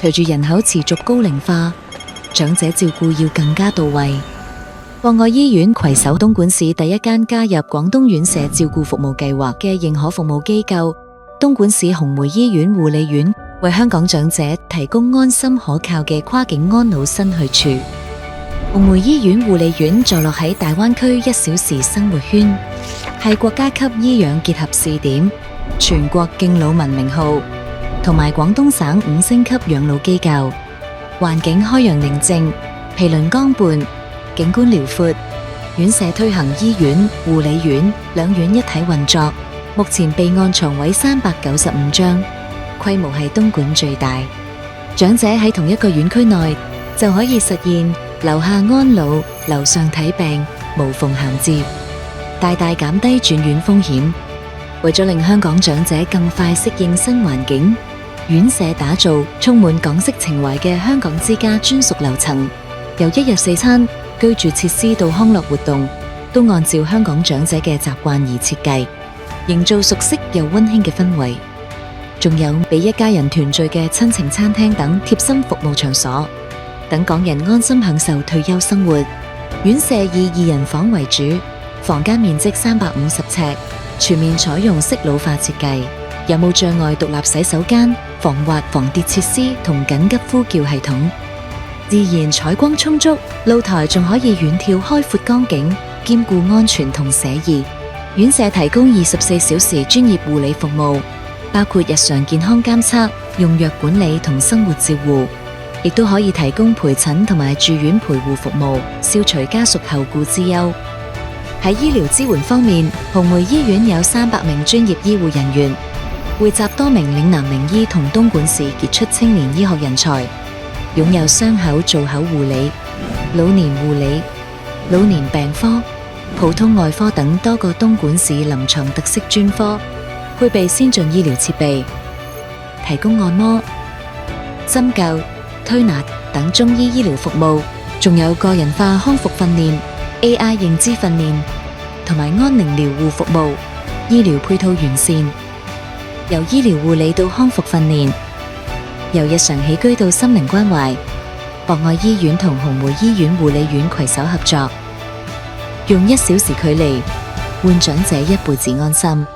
隨住人口持續高齡化，長者照顧要更加到位。博愛醫院攜手東莞市第一間加入廣東院舍照顧服務計劃嘅認可服務機構東莞市紅梅醫院護理院，為香港長者提供安心可靠嘅跨境安老新去處。紅梅醫院護理院坐落喺大灣區1小時生活圈，係國家級醫養結合試點、全國敬老文明號同埋廣東省5星級養老機構，環境開揚寧靜，毗鄰江畔，景觀遼闊。院舍推行醫院、護理院兩院一體運作，目前備案床位395張，規模係東莞最大。長者喺同一個院區內就可以實現樓下安老、樓上睇病，無縫銜接，大大減低轉院風險。為咗令香港長者更快適應新環境，院舍打造充滿港式情懷嘅香港之家專屬樓層，由一日4餐、居住設施到康樂活動，都按照香港長者嘅習慣而設計，營造熟悉又溫馨嘅氛圍。仲有俾一家人團聚嘅親情餐廳等貼心服務場所，等港人安心享受退休生活。院舍以2人房為主，房間面積350尺，全面採用式老化設計，有無障礙獨立洗手間、防滑防跌設施同緊急呼叫系統。自然採光充足，露台仲可以遠眺開闊江景，兼顧安全同寫意。院舍提供24小時專業護理服務，包括日常健康監測、用藥管理同生活照護，亦都可以提供陪診同埋住院陪護服務，消除家屬後顧之憂。喺醫療支援方面，紅梅醫院有300名專業醫護人員，匯集多名嶺南名醫同東莞市傑出青年醫學人才，擁有傷口造口護理、老年護理、老年病科、普通外科等多個東莞市臨床特色專科，配備先進醫療設備，提供按摩、針灸、推拿等中醫醫療服務，仲有個人化康復訓練、AI 認知訓練同埋安寧療護服務，醫療配套完善，由醫療護理到康復訓練，由日常起居到心靈關懷。博愛醫院同紅梅醫院護理院攜手合作，用1小時距離換長者一輩子安心。